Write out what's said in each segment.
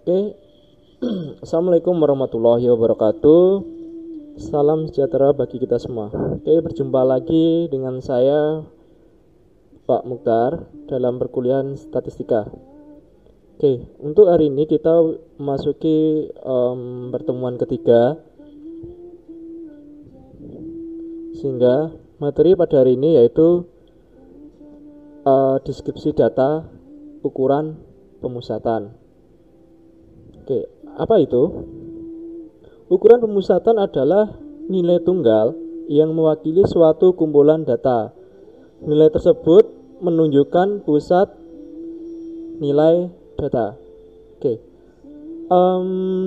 Oke, Assalamualaikum warahmatullahi wabarakatuh. Salam sejahtera bagi kita semua. Oke, berjumpa lagi dengan saya Pak Mukhtar dalam perkuliahan statistika. Oke, untuk hari ini kita memasuki pertemuan ketiga, sehingga materi pada hari ini yaitu deskripsi data ukuran pemusatan. Oke, apa itu? Ukuran pemusatan adalah nilai tunggal yang mewakili suatu kumpulan data. Nilai tersebut menunjukkan pusat nilai data. Oke,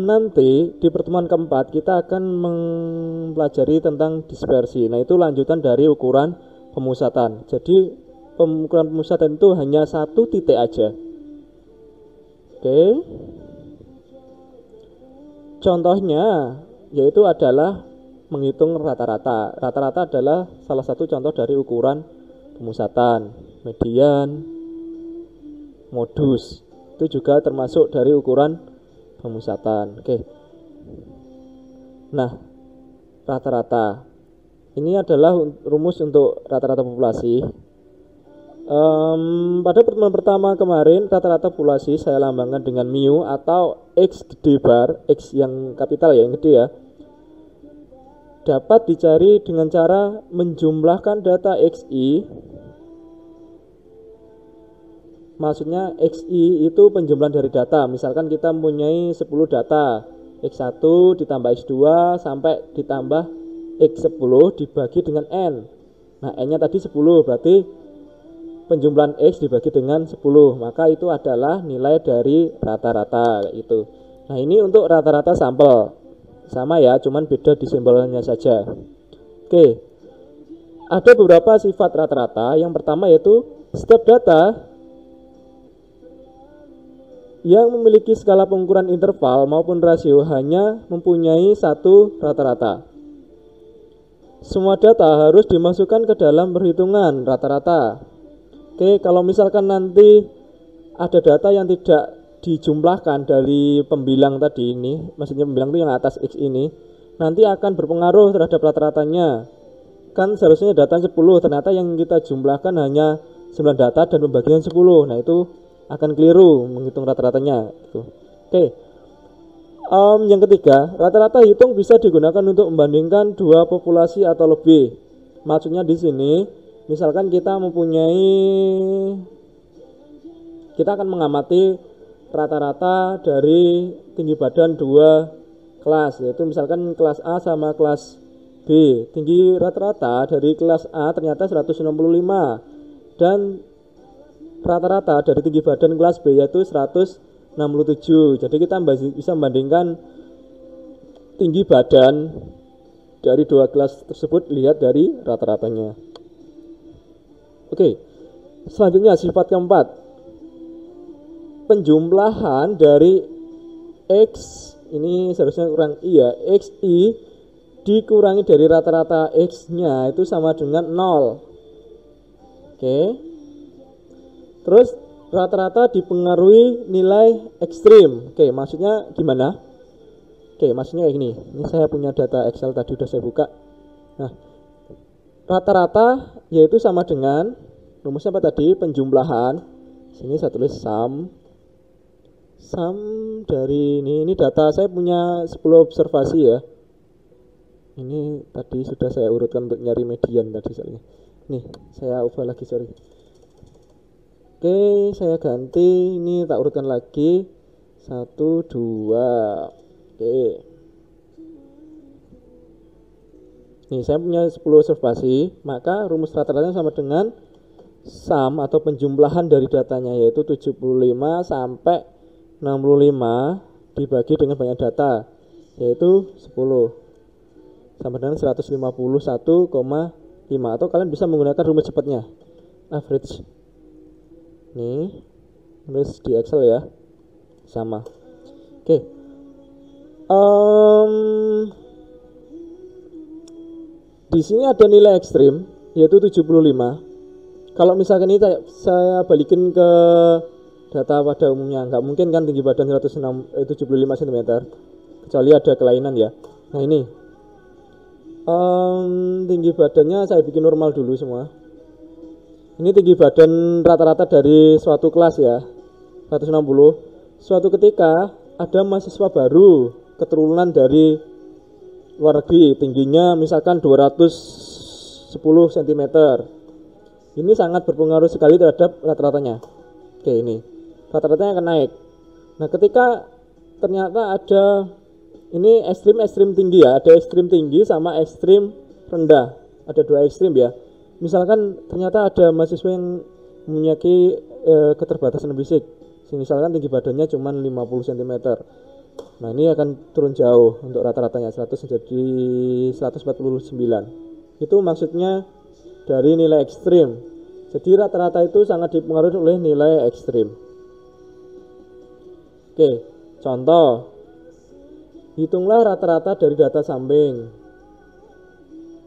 nanti di pertemuan keempat kita akan mempelajari tentang dispersi. Nah, itu lanjutan dari ukuran pemusatan. Jadi ukuran pemusatan itu hanya satu titik aja. Oke. Contohnya yaitu adalah menghitung rata-rata. Rata-rata adalah salah satu contoh dari ukuran pemusatan. Median, modus itu juga termasuk dari ukuran pemusatan. Oke. Nah, rata-rata ini adalah rumus untuk rata-rata populasi. Pada pertemuan pertama kemarin rata-rata populasi saya lambangkan dengan mu atau X gede bar, X yang kapital ya, yang gede ya, dapat dicari dengan cara menjumlahkan data XI. Maksudnya XI itu penjumlahan dari data. Misalkan kita mempunyai 10 data, X1 ditambah X2 sampai ditambah X10 dibagi dengan N. Nah, N-nya tadi 10, berarti penjumlahan X dibagi dengan 10, maka itu adalah nilai dari rata-rata itu. Nah, ini untuk rata-rata sampel. Sama ya, cuman beda di simbolnya saja. Oke. Ada beberapa sifat rata-rata. Yang pertama yaitu setiap data yang memiliki skala pengukuran interval maupun rasio hanya mempunyai satu rata-rata. Semua data harus dimasukkan ke dalam perhitungan rata-rata. Oke, kalau misalkan nanti ada data yang tidak dijumlahkan dari pembilang tadi ini, maksudnya pembilang itu yang atas X ini, nanti akan berpengaruh terhadap rata-ratanya. Kan seharusnya data 10, ternyata yang kita jumlahkan hanya 9 data dan pembagian 10. Nah, itu akan keliru menghitung rata-ratanya. Oke. Yang ketiga, rata-rata hitung bisa digunakan untuk membandingkan dua populasi atau lebih. Maksudnya di sini, misalkan kita akan mengamati rata-rata dari tinggi badan dua kelas, yaitu misalkan kelas A sama kelas B. Tinggi rata-rata dari kelas A ternyata 165 dan rata-rata dari tinggi badan kelas B yaitu 167. Jadi kita bisa membandingkan tinggi badan dari dua kelas tersebut, lihat dari rata-ratanya. Oke, selanjutnya sifat keempat, penjumlahan dari X, ini seharusnya kurang I ya, XI dikurangi dari rata-rata X nya itu sama dengan 0. Oke, terus rata-rata dipengaruhi nilai ekstrim. Oke, maksudnya gimana? Oke, maksudnya ini saya punya data Excel tadi udah saya buka. Nah, rata-rata yaitu sama dengan rumusnya apa tadi? Penjumlahan. Sini saya tulis sum dari ini data saya punya 10 observasi ya. Ini tadi sudah saya urutkan untuk nyari median tadi soalnya. Nih, saya ubah lagi, sorry. Oke, saya ganti, ini tak urutkan lagi 1 2. Oke. Nih, saya punya 10 observasi, maka rumus rata-ratanya sama dengan sum atau penjumlahan dari datanya yaitu 75 sampai 65 dibagi dengan banyak data yaitu 10 sama dengan 151,5, atau kalian bisa menggunakan rumus cepatnya average. Nih, terus di Excel ya. Sama. Oke. Di sini ada nilai ekstrim yaitu 75. Kalau misalkan ini saya balikin ke data pada umumnya. Nggak mungkin kan tinggi badan 175 cm, kecuali ada kelainan ya. Nah ini tinggi badannya saya bikin normal dulu semua. Ini tinggi badan rata-rata dari suatu kelas ya, 160. Suatu ketika ada mahasiswa baru keturunan dari luar negeri, tingginya misalkan 210 cm. Ini sangat berpengaruh sekali terhadap rata-ratanya. Oke, ini rata-ratanya akan naik. Nah ketika ternyata ada ini ekstrim tinggi ya, ada ekstrim tinggi sama ekstrim rendah, ada dua ekstrim ya. Misalkan ternyata ada mahasiswa yang memiliki keterbatasan fisik, misalkan tinggi badannya cuma 50 cm. Nah ini akan turun jauh untuk rata-ratanya 100 menjadi 149. Itu maksudnya dari nilai ekstrim. Jadi rata-rata itu sangat dipengaruhi oleh nilai ekstrim. Oke, contoh. Hitunglah rata-rata dari data samping.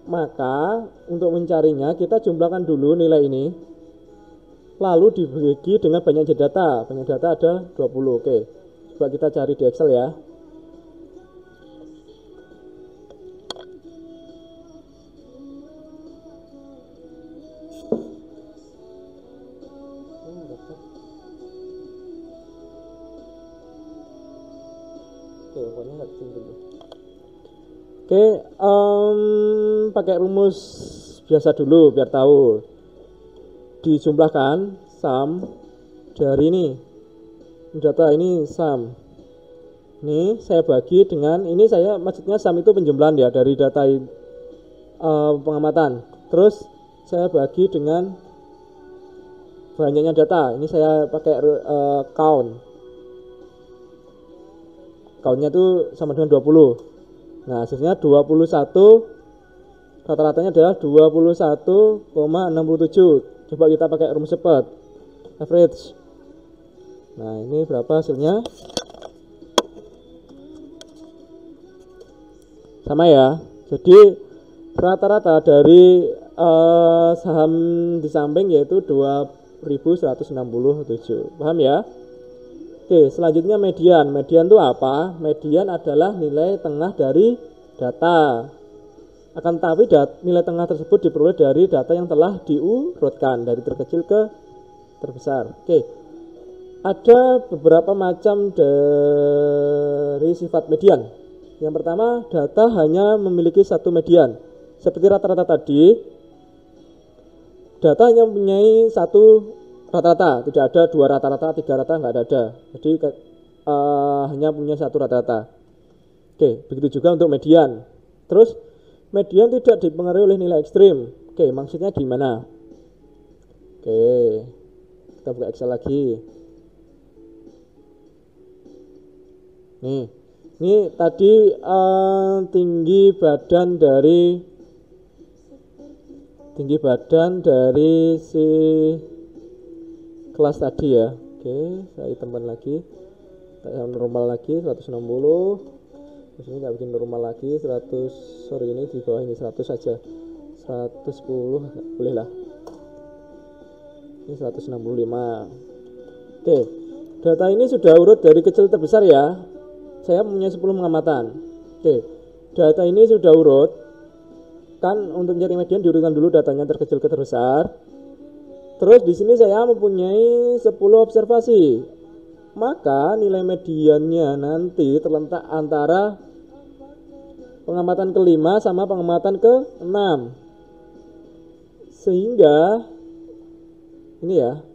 Maka untuk mencarinya kita jumlahkan dulu nilai ini. Lalu dibagi dengan banyak data. Banyak data ada 20. Oke. Coba kita cari di Excel ya. Oke, pakai rumus biasa dulu biar tahu. Dijumlahkan sum dari ini data ini sum. Ini saya bagi dengan ini, saya maksudnya sum itu penjumlahan ya dari data pengamatan. Terus saya bagi dengan banyaknya data. Ini saya pakai count. Countnya itu sama dengan 20. Nah hasilnya 21, rata-ratanya adalah 21,67. Coba kita pakai rumus cepat, average. Nah ini berapa hasilnya? Sama ya. Jadi rata-rata dari saham di samping yaitu 2167. Paham ya? Oke, selanjutnya median. Median itu apa? Median adalah nilai tengah dari data. Akan tetapi nilai tengah tersebut diperoleh dari data yang telah diurutkan dari terkecil ke terbesar. Oke. Ada beberapa macam dari sifat median. Yang pertama, data hanya memiliki satu median. Seperti rata-rata tadi, data hanya mempunyai satu rata-rata, tidak ada dua rata-rata, tiga rata, nggak ada. Jadi hanya punya satu rata-rata. Oke, begitu juga untuk median. Terus median tidak dipengaruhi oleh nilai ekstrim. Oke, maksudnya gimana? Oke, kita buka Excel lagi. Nih, ini tadi tinggi badan dari si kelas tadi ya. Oke, saya tambah lagi, saya normal lagi 160. Terus ini nggak bikin normal lagi 100. Sorry, ini di bawah ini 100 saja, 110 boleh lah. Ini 165. Oke, data ini sudah urut dari kecil terbesar ya. Saya punya 10 pengamatan. Oke, data ini sudah urut. Kan untuk mencari median diurutkan dulu datanya terkecil ke terbesar. Terus di sini saya mempunyai 10 observasi. Maka nilai mediannya nanti terletak antara pengamatan ke-5 sama pengamatan ke-6. Sehingga ini ya,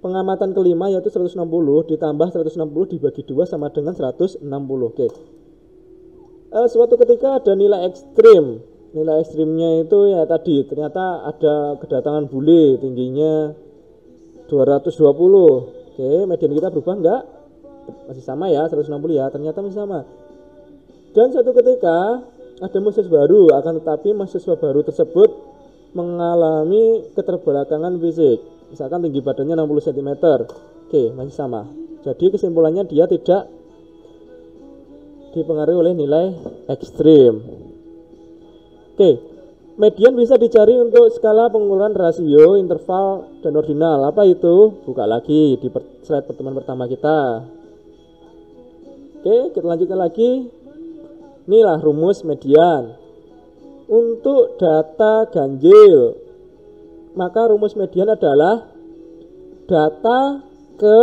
pengamatan ke-5 yaitu 160 ditambah 160 dibagi 2 sama dengan 160. Oke. Suatu ketika ada nilai ekstrim. Nilai ekstrimnya itu ya tadi, ternyata ada kedatangan bule tingginya 220. Oke, median kita berubah enggak? Masih sama ya, 160 ya, ternyata masih sama. Dan suatu ketika ada mahasiswa baru, akan tetapi mahasiswa baru tersebut mengalami keterbelakangan fisik. Misalkan tinggi badannya 60 cm. Oke, masih sama. Jadi kesimpulannya dia tidak dipengaruhi oleh nilai ekstrim. Oke, Median bisa dicari untuk skala pengukuran rasio, interval, dan ordinal. Apa itu? Buka lagi di slide pertemuan pertama kita. Oke, kita lanjutkan lagi. Inilah rumus median. Untuk data ganjil, maka rumus median adalah data ke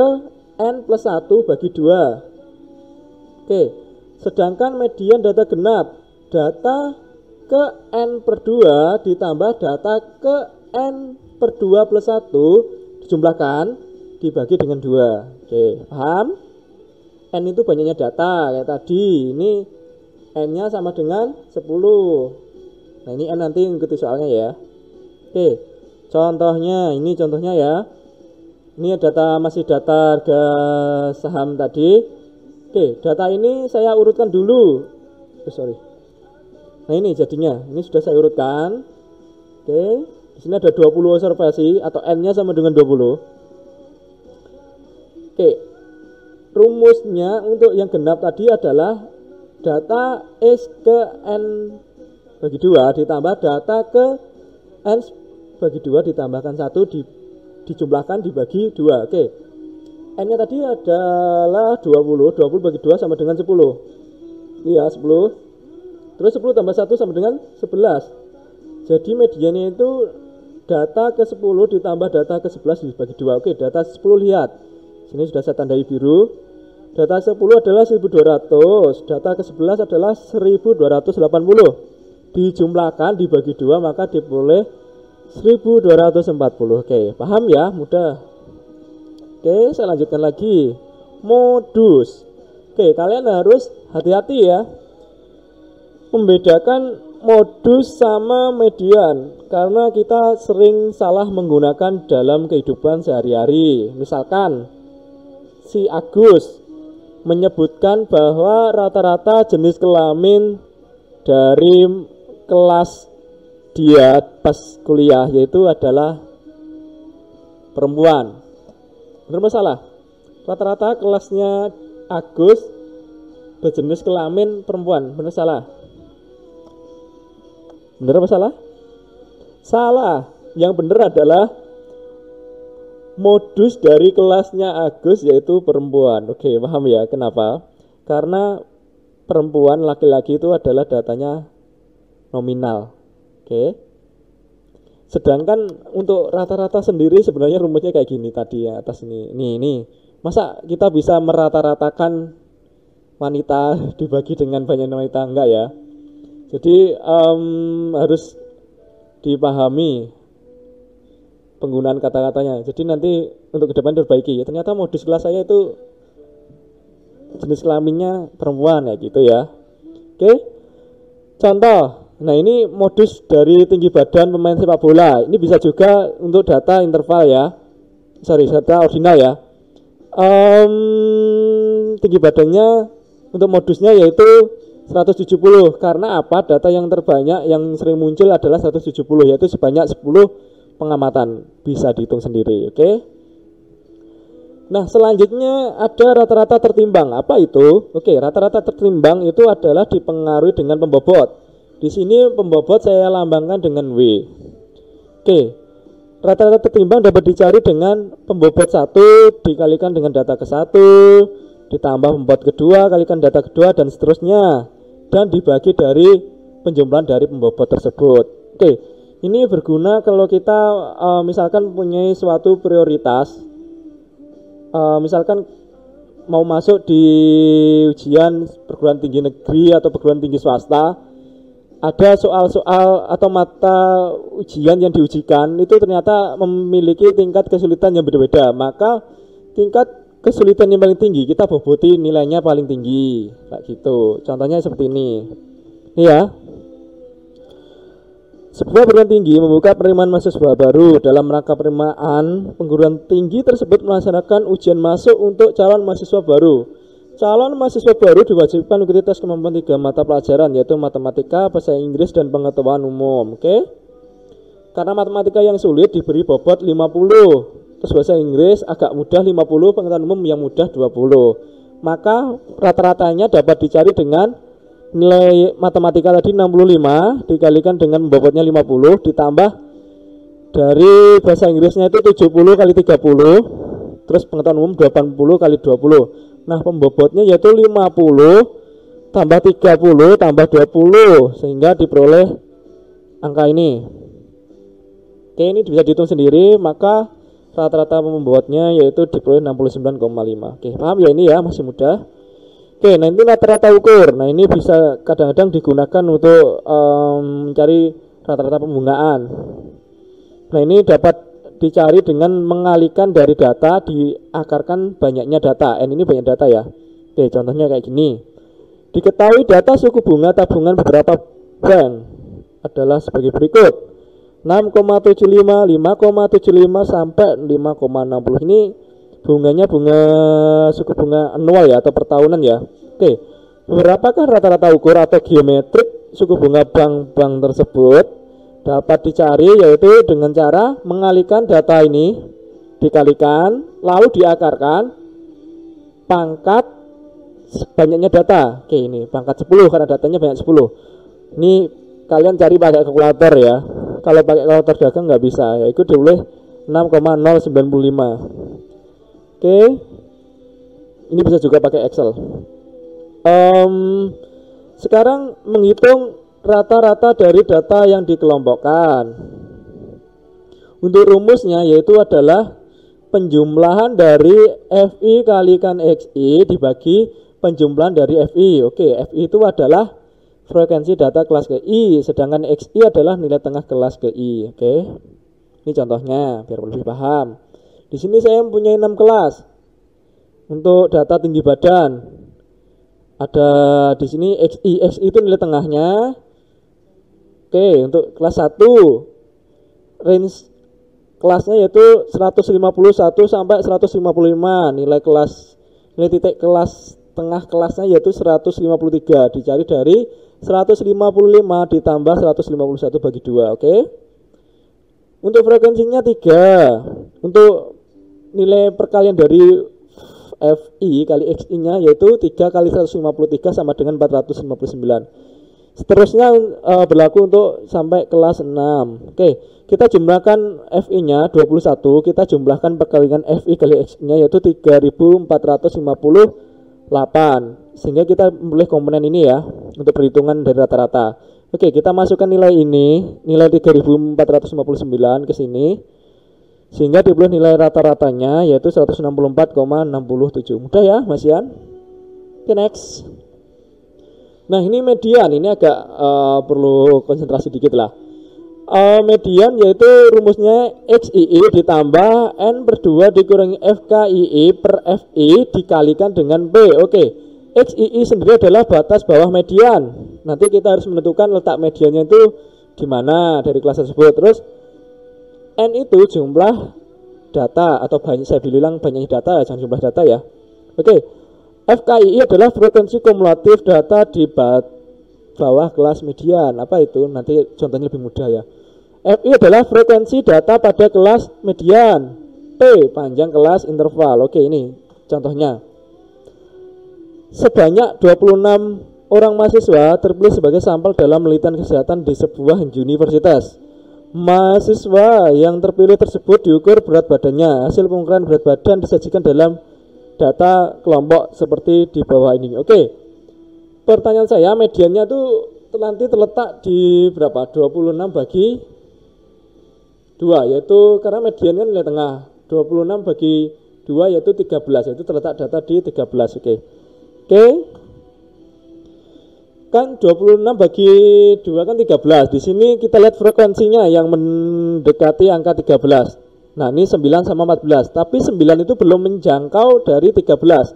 N plus 1 bagi 2. Oke, sedangkan median data genap, data ke N per 2 ditambah data ke N per 2 plus 1 dijumlahkan dibagi dengan 2. Oke, paham? N itu banyaknya data kayak tadi. Ini N-nya sama dengan 10. Nah, ini N nanti ikuti soalnya ya. Oke, contohnya, ini contohnya ya. Ini data, masih data harga saham tadi. Oke, data ini saya urutkan dulu. Nah, ini jadinya, ini sudah saya urutkan. Oke, di sini ada 20 observasi atau N-nya sama dengan 20. Oke, rumusnya untuk yang genap tadi adalah data S ke N bagi 2 ditambah data ke N bagi 2 ditambahkan 1 dijumlahkan dibagi 2. Oke, N-nya tadi adalah 20 bagi 2 sama dengan 10. Iya, 10. Terus 10 tambah 1 sama dengan 11. Jadi mediannya itu data ke 10 ditambah data ke 11 dibagi 2. Oke, data 10 lihat. Sini sudah saya tandai biru. Data 10 adalah 1200. Data ke 11 adalah 1280. Dijumlahkan dibagi 2 maka diperoleh 1240. Oke, paham ya? Mudah. Oke, saya lanjutkan lagi. Modus. Oke, kalian harus hati-hati ya, membedakan modus sama median, karena kita sering salah menggunakan dalam kehidupan sehari-hari. Misalkan si Agus menyebutkan bahwa rata-rata jenis kelamin dari kelas dia pas kuliah yaitu adalah perempuan. Benar masalah? Rata-rata kelasnya Agus berjenis kelamin perempuan. Benar salah? Benar apa salah? Salah. Yang benar adalah modus dari kelasnya Agus yaitu perempuan. Oke, paham ya kenapa? Karena perempuan, laki-laki itu adalah datanya nominal. Oke. Sedangkan untuk rata-rata sendiri sebenarnya rumusnya kayak gini tadi ya, atas ini. Ini. Masa kita bisa merata-ratakan wanita dibagi dengan banyak wanita? Enggak ya. Jadi harus dipahami penggunaan kata-katanya. Jadi nanti untuk ke depan diperbaiki. Ya, ternyata modus kelas saya itu jenis kelaminnya perempuan ya gitu ya. Oke. Contoh. Nah, ini modus dari tinggi badan pemain sepak bola. Ini bisa juga untuk data interval ya. Data ordinal ya. Tinggi badannya untuk modusnya yaitu 170. Karena apa? Data yang terbanyak yang sering muncul adalah 170, yaitu sebanyak 10 pengamatan. Bisa dihitung sendiri, oke? Nah, selanjutnya ada rata-rata tertimbang. Apa itu? Oke, rata-rata tertimbang itu adalah dipengaruhi dengan pembobot. Di sini pembobot saya lambangkan dengan W. Oke. Rata-rata tertimbang dapat dicari dengan pembobot 1 dikalikan dengan data ke-1 ditambah pembobot kedua kalikan data kedua dan seterusnya, dan dibagi dari penjumlahan dari pembobot tersebut. Oke, ini berguna kalau kita misalkan punya suatu prioritas, misalkan mau masuk di ujian perguruan tinggi negeri atau perguruan tinggi swasta, ada soal-soal atau mata ujian yang diujikan itu ternyata memiliki tingkat kesulitan yang berbeda, maka tingkat kesulitan yang paling tinggi kita boboti nilainya paling tinggi, kayak gitu. Contohnya seperti ini. Ya. Sebuah perguruan tinggi membuka penerimaan mahasiswa baru. Dalam rangka penerimaan, perguruan tinggi tersebut melaksanakan ujian masuk untuk calon mahasiswa baru. Calon mahasiswa baru diwajibkan mengikuti tes kemampuan 3 mata pelajaran, yaitu matematika, bahasa Inggris, dan pengetahuan umum. Oke. Karena matematika yang sulit diberi bobot 50. Terus bahasa Inggris agak mudah 50, pengetahuan umum yang mudah 20. Maka rata-ratanya dapat dicari dengan nilai matematika tadi 65 dikalikan dengan bobotnya 50 ditambah dari bahasa Inggrisnya itu 70 kali 30, terus pengetahuan umum 80 kali 20. Nah, pembobotnya yaitu 50 tambah 30 tambah 20 sehingga diperoleh angka ini. Oke, ini bisa dihitung sendiri, maka rata-rata pembobotnya yaitu diperoleh 69,5. Oke, paham ya ini ya, masih mudah. Oke, nah ini rata-rata ukur. Nah, ini bisa kadang-kadang digunakan untuk mencari rata-rata pembungaan. Nah, ini dapat dicari dengan mengalihkan dari data diakarkan banyaknya data. N ini banyak data ya. Oke, contohnya kayak gini. Diketahui data suku bunga tabungan beberapa bank adalah sebagai berikut. 6,75, 5,75 sampai 5,60. Ini bunganya bunga suku bunga anual ya atau per tahunan ya. Oke, berapakah rata-rata ukur atau geometrik suku bunga bank-bank tersebut? Dapat dicari yaitu dengan cara mengalihkan data ini dikalikan lalu diakarkan pangkat banyaknya data. Oke, ini pangkat 10 karena datanya banyak 10. Ini kalian cari pakai kalkulator ya. Kalau pakai kalkulator dagang nggak bisa ya, itu diboleh 6,095. Oke, ini bisa juga pakai Excel. Sekarang menghitung rata-rata dari data yang dikelompokkan. Untuk rumusnya yaitu adalah penjumlahan dari FI kalikan XI dibagi penjumlahan dari FI. Oke, FI itu adalah frekuensi data kelas GI, sedangkan XI adalah nilai tengah kelas GI. Oke, ini contohnya biar lebih paham. Di sini saya mempunyai 6 kelas untuk data tinggi badan. Ada di sini XI itu nilai tengahnya. Oke, untuk kelas 1 range kelasnya yaitu 151 sampai 155. Nilai titik kelas tengah kelasnya yaitu 153. Dicari dari 155 ditambah 151 bagi 2. Oke. Untuk frekuensinya 3. Untuk nilai perkalian dari FI kali XI-nya yaitu 3 kali 153 sama dengan 459. Seterusnya berlaku untuk sampai kelas 6. Oke, kita jumlahkan FI-nya 21, kita jumlahkan perkalian FI kali XI-nya yaitu 3458. Sehingga kita memilih komponen ini ya untuk perhitungan dari rata-rata. Oke, kita masukkan nilai ini, nilai 3459 ke sini. Sehingga diperoleh nilai rata-ratanya yaitu 164,67. Mudah ya, Mas Ian? Oke, next. Nah, ini median, ini agak perlu konsentrasi dikit lah. Median yaitu rumusnya XII ditambah N per 2 dikurangi FKII per FI dikalikan dengan P. Oke, XII sendiri adalah batas bawah median. Nanti kita harus menentukan letak mediannya itu di mana dari kelas tersebut. Terus N itu jumlah data atau banyak, saya bilang banyaknya data, jangan jumlah data ya. Oke, FKII adalah frekuensi kumulatif data di bawah kelas median. Apa itu? Nanti contohnya lebih mudah ya. FI adalah frekuensi data pada kelas median. P panjang kelas interval. Oke, ini contohnya. Sebanyak 26 orang mahasiswa terpilih sebagai sampel dalam penelitian kesehatan di sebuah universitas. Mahasiswa yang terpilih tersebut diukur berat badannya. Hasil pengukuran berat badan disajikan dalam data kelompok seperti di bawah ini. Oke, pertanyaan saya, mediannya tuh nanti terletak di berapa? 26 bagi 2, yaitu karena mediannya nilai tengah. 26 bagi 2 yaitu 13, yaitu terletak data di 13. Oke, kan 26 bagi 2 kan 13. Di sini kita lihat frekuensinya yang mendekati angka 13. Nah, ini 9 sama 14. Tapi 9 itu belum menjangkau dari 13.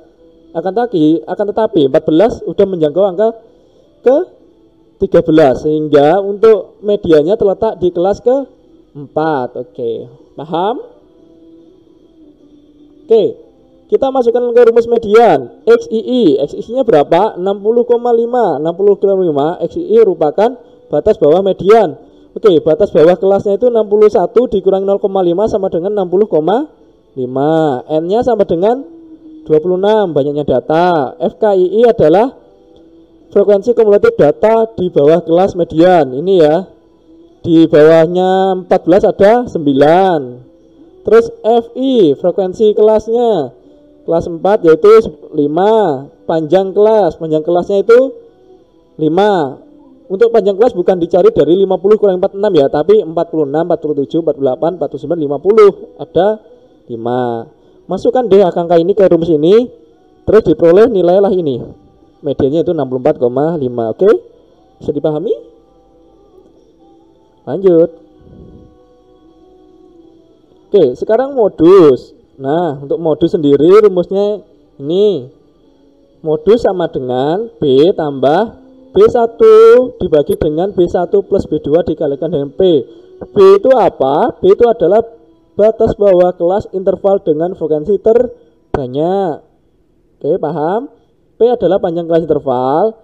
Akan tetapi 14 udah menjangkau angka ke 13. Sehingga untuk medianya terletak di kelas ke 4. Oke, paham? Oke, kita masukkan ke rumus median. XII-nya berapa? 60,5. 60,5 XII merupakan batas bawah median. Oke, batas bawah kelasnya itu 61 dikurangi 0,5 sama dengan 60,5. N-nya sama dengan 26, banyaknya data. FKII adalah frekuensi kumulatif data di bawah kelas median. Ini ya, di bawahnya 14 ada 9. Terus FI frekuensi kelasnya kelas 4 yaitu 5. Panjang kelasnya itu 5. Untuk panjang kelas bukan dicari dari 50 kurang 46 ya, tapi 46, 47, 48, 49, 50. Ada 5. Masukkan deh angka ini ke rumus ini, terus diperoleh nilailah ini. Mediannya itu 64,5. Oke? Bisa dipahami? Lanjut. Oke, sekarang modus. Nah, untuk modus sendiri rumusnya ini. Modus sama dengan B tambah B1 dibagi dengan B1 plus B2 dikalikan dengan P. B itu apa? B itu adalah batas bawah kelas interval dengan frekuensi terbanyak. Oke, paham? P adalah panjang kelas interval.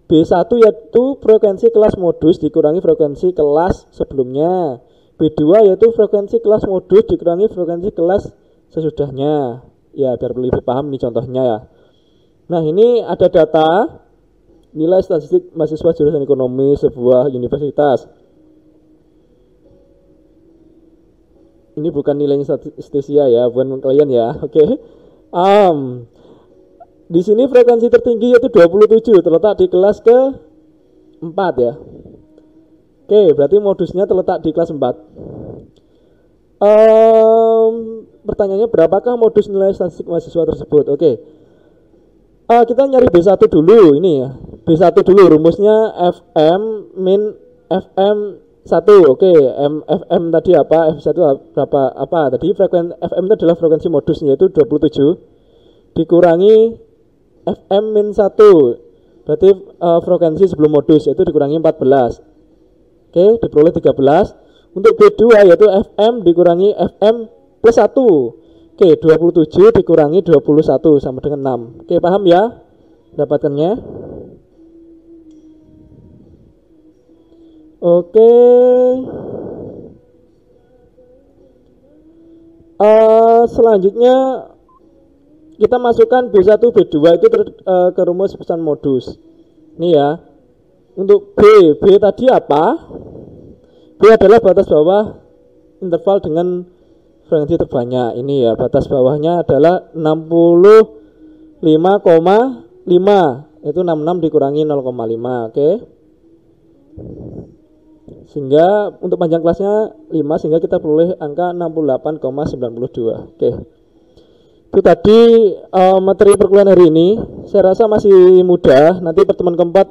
B1 yaitu frekuensi kelas modus dikurangi frekuensi kelas sebelumnya. B2 yaitu frekuensi kelas modus dikurangi frekuensi kelas sesudahnya. Ya, biar lebih paham nih contohnya ya. Nah, ini ada data nilai statistik mahasiswa jurusan ekonomi sebuah universitas. Ini bukan nilainya statistisia ya, bukan kalian ya. Oke. Di sini frekuensi tertinggi yaitu 27, terletak di kelas ke-4 ya. Oke, berarti modusnya terletak di kelas 4. Pertanyaannya berapakah modus nilai statistik mahasiswa tersebut? Oke. Kita nyari B1 dulu ini ya. B1 dulu rumusnya FM min FM1. Oke, FM tadi apa? F1 berapa? Apa? Tadi frekuensi FM itu adalah frekuensi modusnya yaitu 27 dikurangi FM min 1. Berarti frekuensi sebelum modus yaitu dikurangi 14. Oke, diperoleh 13. Untuk B2 yaitu FM dikurangi FM plus 1. Oke, 27 dikurangi 21 sama dengan 6. Oke, paham ya? Dapatkannya. Oke. Selanjutnya kita masukkan B1, B2 itu ke rumus pesan modus. Ini ya. Untuk B tadi apa? B adalah batas bawah interval dengan frekuensi terbanyak. Ini ya, batas bawahnya adalah 65,5. Itu 66 dikurangi 0,5. Oke. Sehingga untuk panjang kelasnya 5, sehingga kita peroleh angka 68,92. Oke. Itu tadi materi perkuliahan hari ini. Saya rasa masih mudah. Nanti pertemuan keempat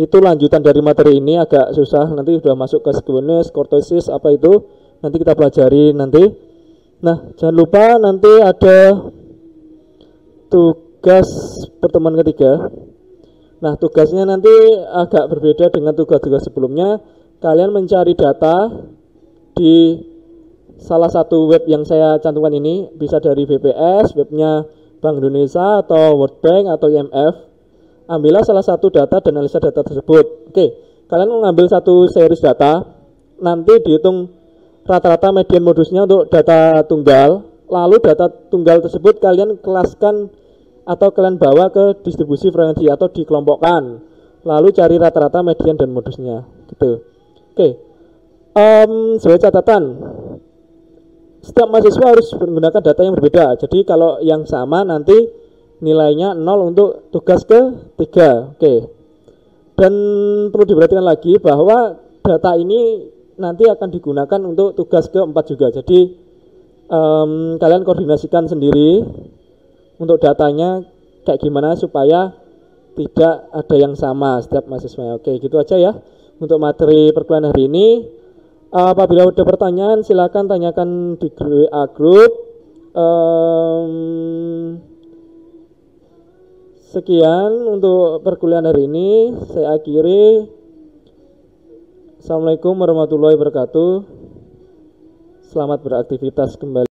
itu lanjutan dari materi ini, agak susah. Nanti sudah masuk ke skewenes, kortosis, apa itu nanti kita pelajari nanti. Nah, jangan lupa nanti ada tugas pertemuan ketiga. Nah, tugasnya nanti agak berbeda dengan tugas-tugas sebelumnya. Kalian mencari data di salah satu web yang saya cantumkan ini, bisa dari BPS, webnya Bank Indonesia atau World Bank atau IMF. Ambillah salah satu data dan analisa data tersebut. Oke, kalian mengambil satu series data, nanti dihitung rata-rata median modusnya untuk data tunggal. Lalu data tunggal tersebut kalian kelaskan atau kalian bawa ke distribusi frekuensi atau dikelompokkan. Lalu cari rata-rata median dan modusnya. Gitu. Oke. Sebagai catatan, setiap mahasiswa harus menggunakan data yang berbeda. Jadi kalau yang sama nanti nilainya 0 untuk tugas ketiga. Oke. Dan perlu diperhatikan lagi bahwa data ini nanti akan digunakan untuk tugas keempat juga. Jadi kalian koordinasikan sendiri untuk datanya kayak gimana supaya tidak ada yang sama setiap mahasiswa. Oke, gitu aja ya untuk materi perkuliahan hari ini. Apabila ada pertanyaan silakan tanyakan di WA group. Sekian untuk perkuliahan hari ini, saya akhiri. Assalamualaikum warahmatullahi wabarakatuh. Selamat beraktivitas kembali.